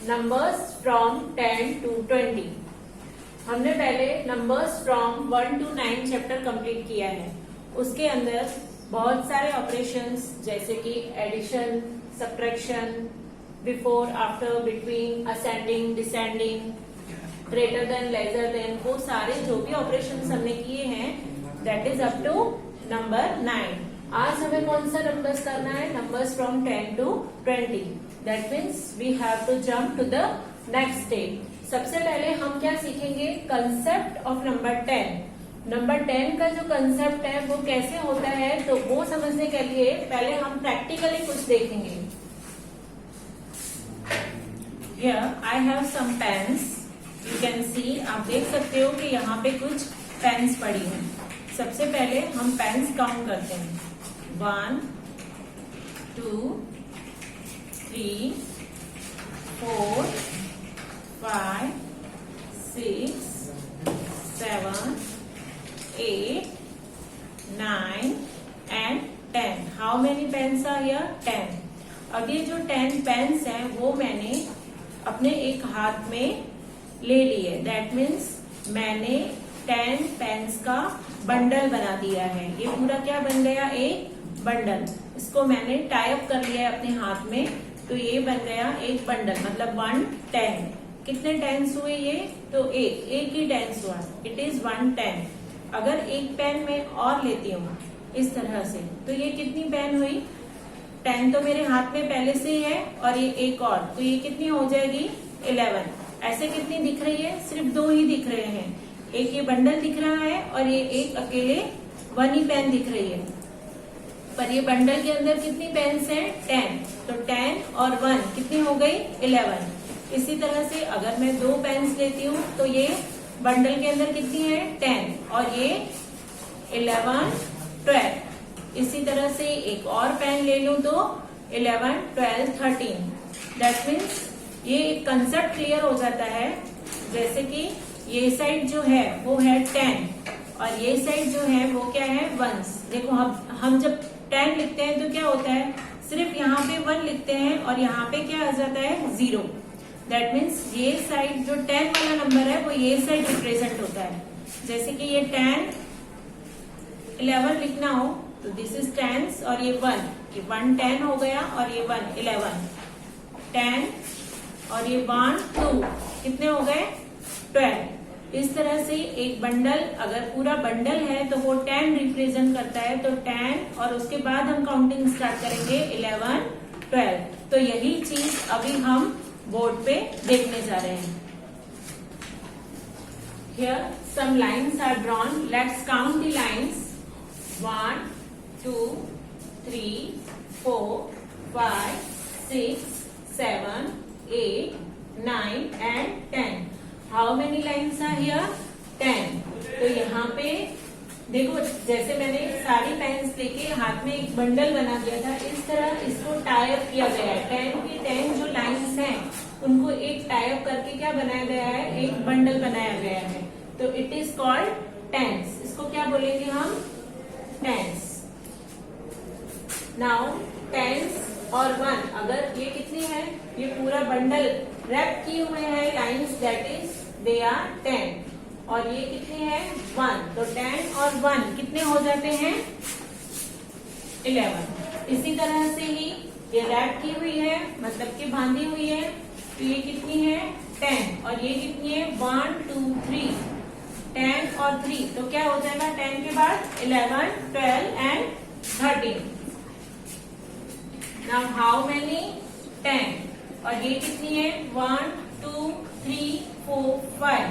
Numbers from 10 to 20। हमने पहले numbers from 1 to 9 chapter complete किया है। उसके अंदर बहुत सारे ऑपरेशंस जैसे कि addition, subtraction, before, after, between, ascending, descending, greater than, lesser than, वो सारे जो भी ऑपरेशंस हमने किए हैं that is up to number 9। आज हमें कौन सा नंबर्स करना है? Numbers from 10 to 20। That means we have to jump to the next step. सबसे पहले हम क्या सीखेंगे? Concept of number 10। नंबर 10 का जो कंसेप्ट है वो कैसे होता है, तो वो समझने के लिए पहले हम प्रैक्टिकली कुछ देखेंगे। Here I have some pens. You can see, आप देख सकते हो कि यहाँ पे कुछ पेन्स पड़ी हैं। सबसे पहले हम पेन्स काउंट करते हैं। 1 2 3 4 5 6 7 8 9 and 10। How many pens are here? 10। अब ये जो 10 पेन्स हैं वो मैंने अपने एक हाथ में ले लिए। दैट मीन्स मैंने 10 पेन्स का बंडल बना दिया है। ये पूरा क्या बन गया? एक बंडल। इसको मैंने टाई अप कर लिया है अपने हाथ में, तो ये बन गया एक बंडल, मतलब 1 10। कितने टेंस हुए ये? तो एक ही टेंस हुआ। It is 1 10। अगर एक पेन में और लेती हूँ इस तरह से, तो ये कितनी पेन हुई? 10 तो मेरे हाथ में पहले से ही है और ये एक और, तो ये कितनी हो जाएगी? 11। ऐसे कितनी दिख रही है? सिर्फ 2 ही दिख रहे हैं। एक ये बंडल दिख रहा है और ये एक अकेले 1 ही पेन दिख रही है। पर ये बंडल के अंदर कितनी पेन्स हैं? 10। तो 10 और 1 कितनी हो गई? 11। इसी तरह से अगर मैं 2 पेन्स लेती हूँ तो ये बंडल के अंदर कितनी है? 10 और ये 11 12। इसी तरह से एक और पेन ले लूं तो 11 12 13। दैट मीन्स ये एक कंसेप्ट क्लियर हो जाता है। जैसे कि ये साइड जो है वो है 10 और ये साइड जो है वो क्या है? 1। देखो हम जब 10 लिखते हैं तो क्या होता है? सिर्फ यहाँ पे 1 लिखते हैं और यहाँ पे क्या आ जाता है? 0। दैट मीन्स ये साइड जो 10 वाला नंबर है वो ये साइड रिप्रेजेंट होता है। जैसे कि ये 10 11 लिखना हो तो दिस इज 10 और ये 1, ये 1 10 हो गया और ये 1 11। 10 और ये 1 2 कितने हो गए? 12। इस तरह से एक बंडल, अगर पूरा बंडल है तो वो 10 रिप्रेजेंट करता है, तो 10 और उसके बाद हम काउंटिंग स्टार्ट करेंगे 11 12। तो यही चीज अभी हम बोर्ड पे देखने जा रहे हैं। Here some lines are drawn. Let's count the lines. 1 2 3 4 5 6 7 8 9 and 10। How many lines are here? 10। तो यहाँ पे देखो, जैसे मैंने सारी पेन्स लेके हाथ में एक बंडल बना दिया था, इस तरह इसको टाई अप किया गया है। 10 की 10 जो लाइन्स हैं उनको एक टाई अप करके क्या बनाया गया है? एक बंडल बनाया गया है। तो इट इज कॉल्ड टेंस। इसको क्या बोलेंगे हम? टेंस। नाउ 10 और 1, अगर ये कितनी है? ये पूरा बंडल रैप किए हुए हैं lines, that is they are 10। और ये कितनी है? 1। तो 10 और 1 कितने हो जाते हैं? 11। इसी तरह से ही ये रैप की हुई है, मतलब कि बांधी हुई है, तो ये कितनी है? 10 और ये कितनी है? 1 2 3। 10 और 3 तो क्या हो जाएगा? 10 के बाद 11 12 एंड 13। Now how many? 10। और ये कितनी है? 1 2 3 4 5।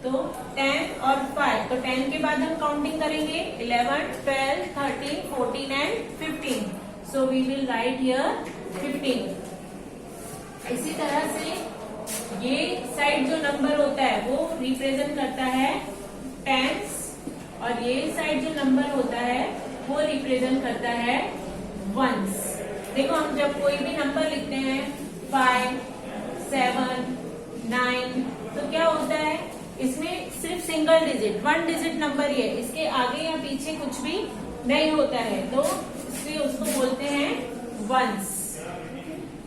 तो 10 और 5, तो 10 के बाद हम काउंटिंग करेंगे 11 12 13 14 and 15। So we will write here 15। इसी तरह से ये साइड जो नंबर होता है वो रिप्रेजेंट करता है टेंस और ये साइड जो नंबर होता है वो रिप्रेजेंट करता है वंस। देखो, हम जब कोई भी नंबर लिखते हैं 5 7 9, तो क्या होता है? इसमें सिर्फ सिंगल डिजिट 1 डिजिट नंबर ही है, इसके आगे या पीछे कुछ भी नहीं होता है, तो इसलिए उसको बोलते हैं वंस।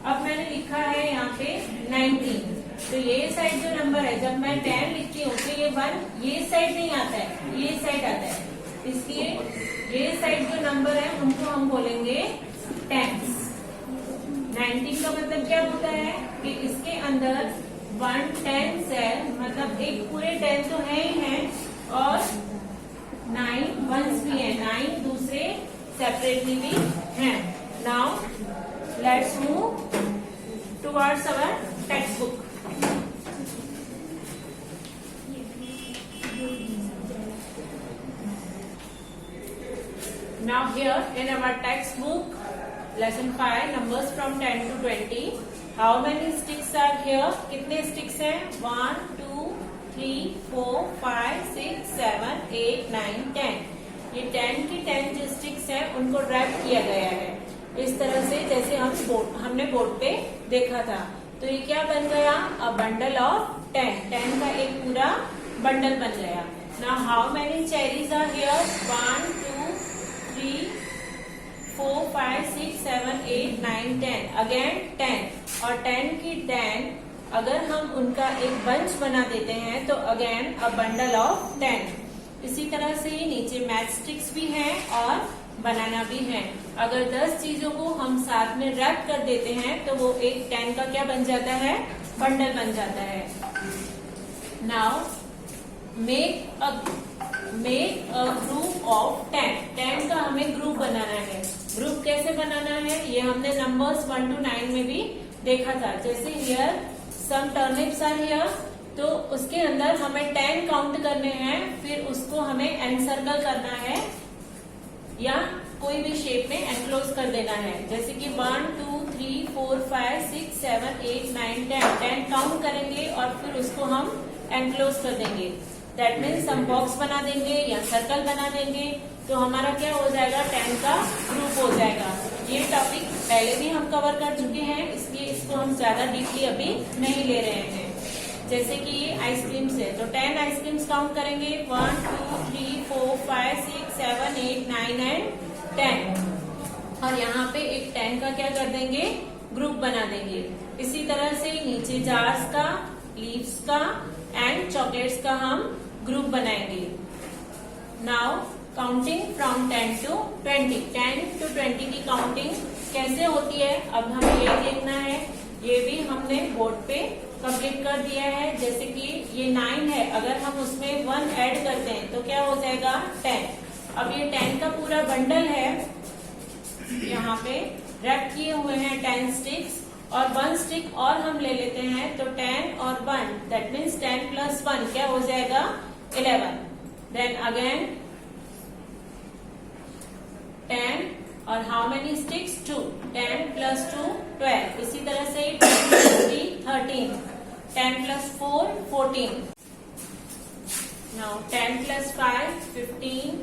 अब मैंने लिखा है यहाँ पे 19, तो ये साइड जो नंबर है, जब मैं 10 लिखती हूँ तो ये 1 ये साइड नहीं आता है, ये साइड आता है, इसलिए ये साइड जो नंबर है उनको हम बोलेंगे टेंस। 19 का मतलब क्या होता है कि इसके अंदर 1 टेंस है, मतलब एक पूरे 10 तो है ही है और 9 वंस भी है, 9 दूसरे सेपरेटली भी हैं। Now let's move towards our text book. Now here in our textbook, lesson 5, numbers from 10 to 20. How many sticks are here? कितने sticks हैं? 1, 2, 3, 4, 5, 6, 7, 8, 9, 10. ये 10 की 10 जो sticks हैं उनको रैप किया गया है इस तरह से, जैसे हमने बोर्ड पे देखा था। तो ये क्या बन गया? अ बंडल ऑफ 10, 10 का एक पूरा बंडल बन गया। Now how many cherries are here? 1, 2, 3, 4, 5, 6, 7, 8, 9, 10. Again 10 और 10 की 10 अगर हम उनका एक बंच बना देते हैं तो अगेन अ बंडल ऑफ 10। इसी तरह से नीचे मैच स्टिक्स भी हैं और बनाना भी है। अगर 10 चीजों को हम साथ में रैप कर देते हैं तो वो एक 10 का क्या बन जाता है? बंडल बन जाता है। Now make a group of 10। 10 का हमें ग्रुप बनाना है। ग्रुप कैसे बनाना है ये हमने नंबर्स 1 to 9 में भी देखा था। जैसे here some turnips are here, तो उसके अंदर हमें 10 काउंट करने हैं, फिर उसको हमें एनसर्कल करना है या कोई भी शेप में एनक्लोज कर देना है। जैसे कि 1, 2, 3, 4, 5, 6, 7, 8, 9, 10 10 काउंट करेंगे और फिर उसको हम एनक्लोज कर देंगे। दैट मीन्स हम बॉक्स बना देंगे या सर्कल बना देंगे, तो हमारा क्या हो जाएगा? 10 का ग्रुप हो जाएगा। ये टॉपिक पहले भी हम कवर कर चुके हैं, इसलिए इसको हम ज्यादा डीपली अभी नहीं ले रहे हैं। जैसे कि ये आइसक्रीम्स है, तो 10 आइसक्रीम्स काउंट करेंगे, 1, 2, 3, 4, 5, 6, 7, 8, 9 एंड 10। और यहाँ पे एक 10 का क्या कर देंगे? ग्रुप बना देंगे। इसी तरह से नीचे जार्स का, लीव्स का एंड चॉकलेट्स का हम ग्रुप बनाएंगे। Now counting from 10 to 20। 10 to 20 की काउंटिंग कैसे होती है अब हमें ये देखना है। ये भी हमने बोर्ड पे कंप्लीट कर दिया है। जैसे कि ये 9 है, अगर हम उसमें 1 ऐड करते हैं तो क्या हो जाएगा? 10। अब ये 10 का पूरा बंडल है, यहाँ पे रैप किए हुए हैं 10 स्टिक्स, और 1 स्टिक और हम ले लेते हैं तो 10 और 1 दैट मीन्स 10 plus 1 क्या हो जाएगा? 11। देन अगेन 10 और हाउ मेनी स्टिक्स? 2। 10 plus 2 12। इसी तरह से 10 plus 3 13, 10 plus 4 14। Now 10 plus 5 15,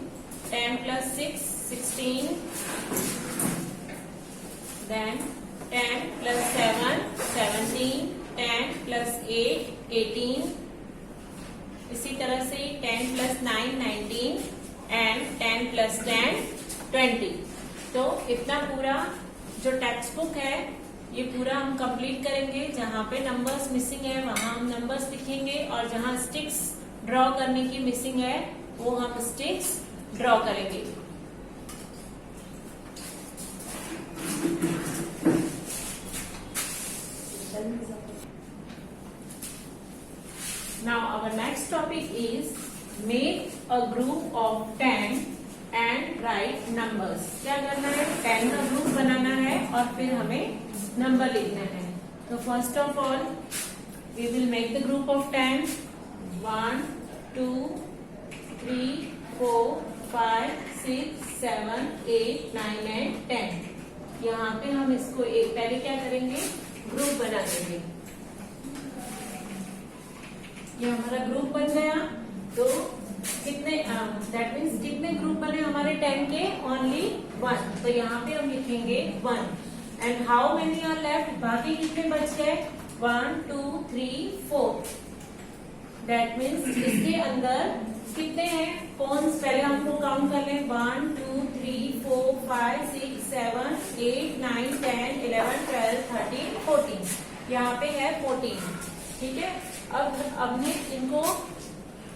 10 plus 6 16, then 10 plus 7 17, 10 plus 8 18, इसी तरह से 10 plus 9 19 and 10 plus 10 20। तो इतना पूरा जो टेक्स्ट बुक है ये पूरा हम कंप्लीट करेंगे। जहाँ पे नंबर्स मिसिंग है वहां हम नंबर्स लिखेंगे, और जहाँ स्टिक्स ड्रॉ करने की मिसिंग है वो हम स्टिक्स ड्रॉ करेंगे। Now our next topic is make a group of 10 and write numbers। क्या करना है? 10 का ग्रुप बनाना है और फिर हमें नंबर लिखना है। तो first of all we will make the group of 10। 1 2 3 4 5 6 7 8 9 and 10। यहाँ पे हम इसको एक पहले क्या करेंगे? ग्रुप बना देंगे। ये हमारा ग्रुप बन गया। तो कितने दैट मीन्स कितने ग्रुप बने हमारे 10 के? ओनली 1। तो यहाँ पे हम लिखेंगे 1। And how many are left? बाकी कितने बच गए? 1 2 3 4। दैट मीन्स इसके अंदर कितने हैं? कौन पहले हमको काउंट कर लें। 1 2 3 4 5 6 7 8 9 10 11 12 13 14। यहाँ पे है 14। ठीक है, अब हमने इनको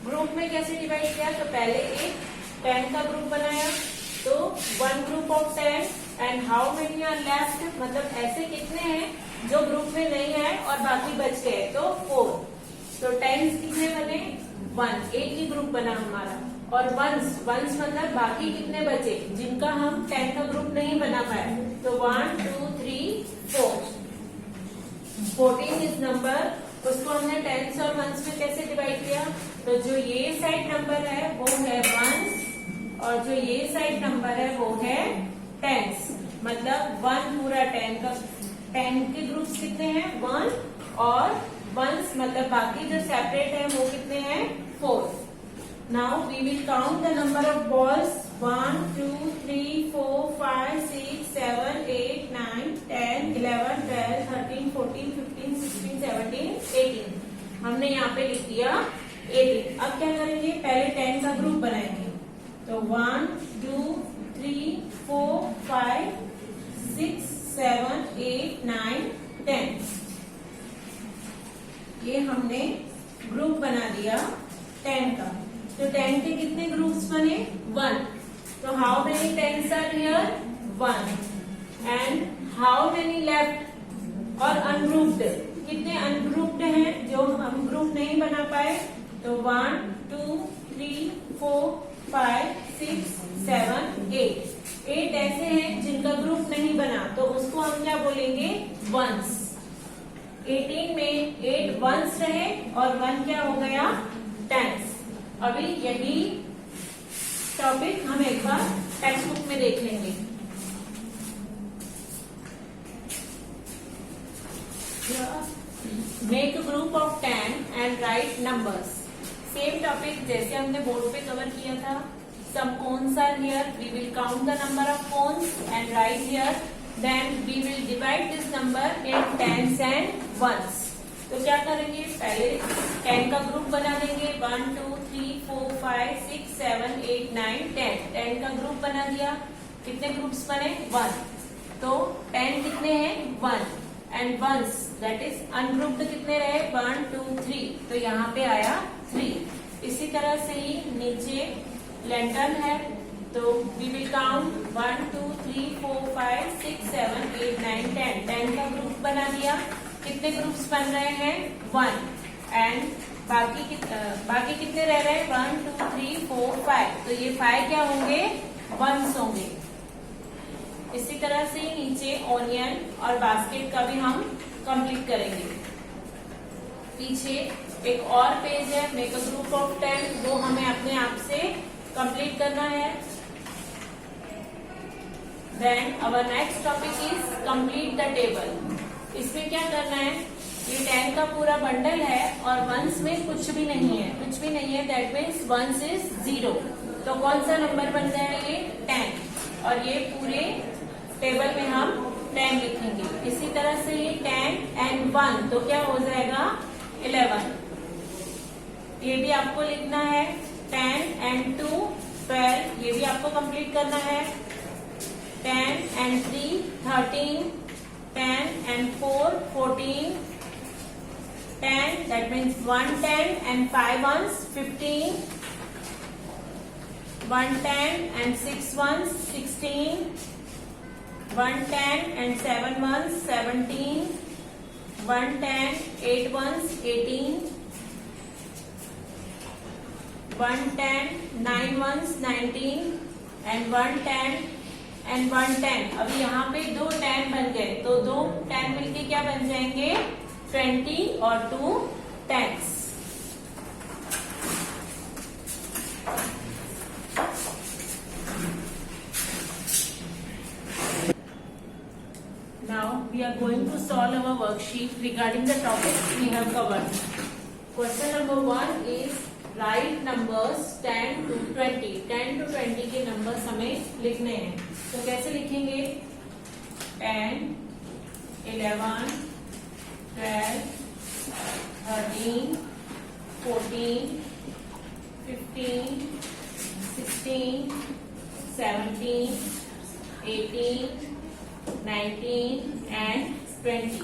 ग्रुप में कैसे डिवाइड किया? तो पहले एक 10 का ग्रुप बनाया, तो 1 group of 10 and how many are left, मतलब ऐसे कितने हैं जो ग्रुप में नहीं है और बाकी बच गए, तो 4। तो 10 कितने बने? 1, एक ही ग्रुप बना हमारा। और वंस मतलब बाकी कितने बचे जिनका हम 10 का ग्रुप नहीं बना पाए, तो 1 2 3 4। 14 इस नंबर, उसको हमने 10s और 1s में कैसे डिवाइड किया? तो जो ये साइड नंबर है वो है 1s और जो ये साइड नंबर है वो है 10s। मतलब 1 पूरा 10 का 10 के ग्रुप्स कितने हैं? 1 और 1s मतलब बाकी जो सेपरेट है वो कितने हैं? 4। Now we will count the number of balls 1 2 3 4 5 6 7 8 9 10 11 12 13 14 15 16 17 18। हमने यहाँ पे लिख दिया 18। अब क्या करेंगे? पहले 10 का ग्रुप बनाएंगे, तो 1 2 3 4 5 6 7 8 9 10। ये हमने ग्रुप बना दिया 10 का। तो 10 के कितने ग्रुप्स बने? 1। तो how many 10s are here? 1। And how many left और अनग्रुप्ड, कितने अनग्रुप्ड हैं जो हम ग्रुप नहीं बना पाए? तो 1 2 3 4 5 6 7 8। 8 ऐसे हैं जिनका ग्रुप नहीं बना, तो उसको हम क्या बोलेंगे? वंस। 18 में 8 वंस रहे और 1 क्या हो गया? 10s। अभी यही टॉपिक हम एक बार टेक्स्ट बुक में देख लेंगे। Make a group of 10 and write numbers. Same topic जैसे हमने बोर्ड पे कवर किया था। Some cones are here, we will count the number of cones and write here, then we will divide this number in 10s and 1s। तो क्या करेंगे? पहले 10 का ग्रुप बना देंगे, 1 2 3 4 5 6 7 8 9 10। 10 का ग्रुप बना दिया, कितने ग्रुप्स बने? 1। तो 10 कितने हैं? 1 and 1s that is ungrouped कितने रहे? 1 2 3। तो यहाँ पे आया 3। इसी तरह से ही नीचे लेंटन है, तो वी विल काउंट 1 2 3 4 5 6 7 8 9 10। 10 का ग्रुप बना दिया, कितने ग्रुप्स बन रहे हैं? 1। एंड बाकी कितने रह रहे हैं? 1 2 3 4 5। तो ये 5 क्या होंगे? 1s होंगे। इसी तरह से नीचे ओनियन और बास्केट का भी हम कंप्लीट करेंगे। पीछे एक और पेज है, मेक अ ग्रुप ऑफ 10, वो हमें अपने आप से कंप्लीट करना है। Then our next topic is complete the table. इसमें क्या करना है? ये 10 का पूरा बंडल है और 1s में कुछ भी नहीं है, दैट मीन्स 1s इज 0। तो कौन सा नंबर बन गया? ये 10। और ये पूरे टेबल में हम 10 लिखेंगे। इसी तरह से ये 10 एंड 1 तो क्या हो जाएगा? 11। ये भी आपको लिखना है। 10 एंड 2 12, ये भी आपको कंप्लीट करना है। 10 and 3 13, 10 and 4 14, 10 that means 1 10 and 5 ones 15, 1 10 and 6 ones 16, 1 10 and 7 ones 17, 1 10 8 ones 18, 1 10 9 ones 19 and 1 10 and 1 10। अभी यहाँ पे 2 10 बन गए, तो 2 10 मिलके क्या बन जाएंगे? 20 और 2 10s। Now we are going to solve our worksheet regarding the topics we have covered. Question number 1 is write numbers 10 to 20. 10 to 20 के नंबर्स हमें लिखने हैं। तो कैसे लिखेंगे? 10 11 12 13 14 15 16 17 18, 19 and 20.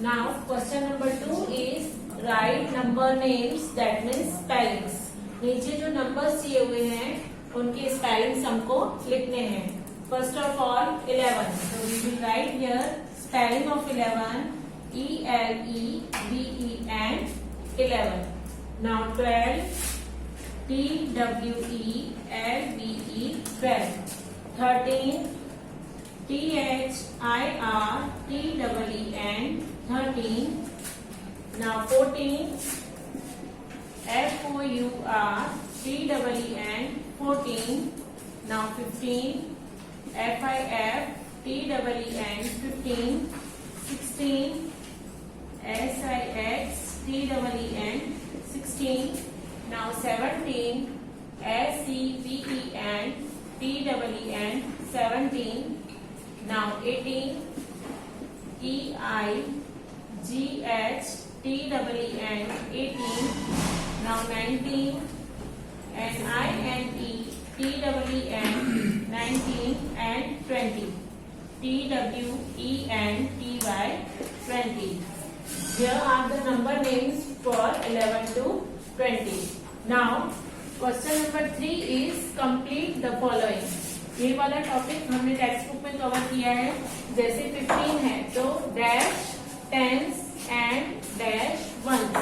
Now question number 2 is write number names, that means spellings. नीचे जो numbers दिए हुए हैं उनके स्पेलिंग्स हमको लिखने हैं. First of all 11. So we will write here spelling of 11, ELEVEN 11. Now 12, TWELVE 12. 13, THIRTEEN 13. Now 14, FOURTEEN 14. Now 15, FIFTEEN 15. 16, SIXTEEN 16. Now 17, SEVENTEEN 17. Now 18, EIGHTEEN 18. Now 19, NINETEEN 19 and 20. TWENTY 20. Here are the number names for 11 to 20. Now question number 3 is complete the following. ये वाला topic हमने text book में cover किया है. जैसे 15 है तो dash, tens and dash ones.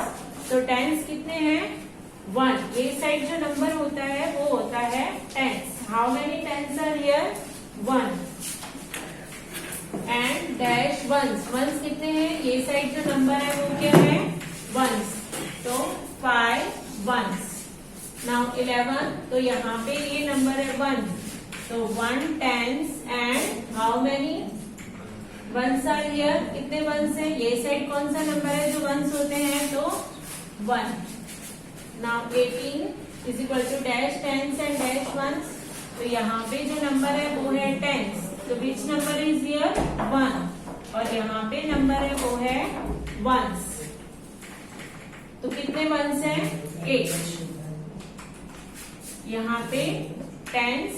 तो टेंस कितने हैं? 1. ये साइड जो नंबर होता है वो होता है tens. How many tens are here? 1. And dash ones. Ones कितने हैं? ये साइड जो नंबर है वो क्या है? वंस. तो 5 वंस. नाउ 11. तो यहाँ पे ये नंबर है 1. तो 1 tens and how many ones are here? कितने वंस हैं? ये साइड कौन सा नंबर है जो वंस होते हैं? तो 1. Now 18 is equal to dash tens and dash ones. तो यहाँ पे जो नंबर है वो है टेंस. तो विच नंबर इज हियर? 1. और यहाँ पे नंबर है वो है वंस. तो कितने वंस हैं? 8. यहाँ पे टेंस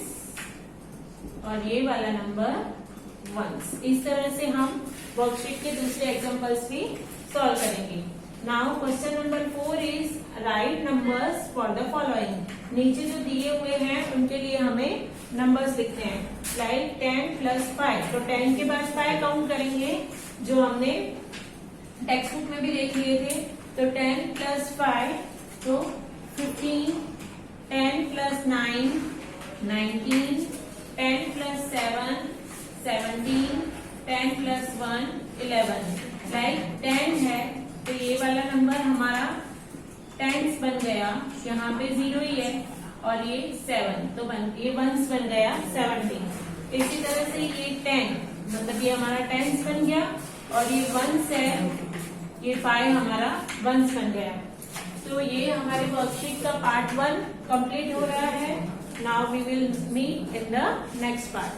और ये वाला नंबर वंस. इस तरह से हम वर्कशीट के दूसरे एग्जांपल्स भी सॉल्व करेंगे. Now question number 4 is right numbers for the following. नीचे जो दिए हुए हैं उनके लिए हमें नंबर्स लिखने हैं. Like 10 plus 5. तो 10 के बाद 5 काउंट करेंगे जो हमने टेक्स्ट बुक में भी देख लिए थे. तो 10 प्लस 5 तो 15. 10 प्लस 9 19. 10 प्लस 7 17. 10 प्लस 1 11. लाइक 10 है तो ये वाला नंबर हमारा टेंस बन गया. यहाँ पे 0 ही है और ये 7 तो ये वंस बन गया 17. इसी तरह से ये 10 मतलब ये हमारा टेंस बन गया और ये वंस है. ये 5 हमारा वंस बन गया. तो ये हमारे वर्कशीट का पार्ट 1 कंप्लीट हो रहा है. Now we will meet in the next part.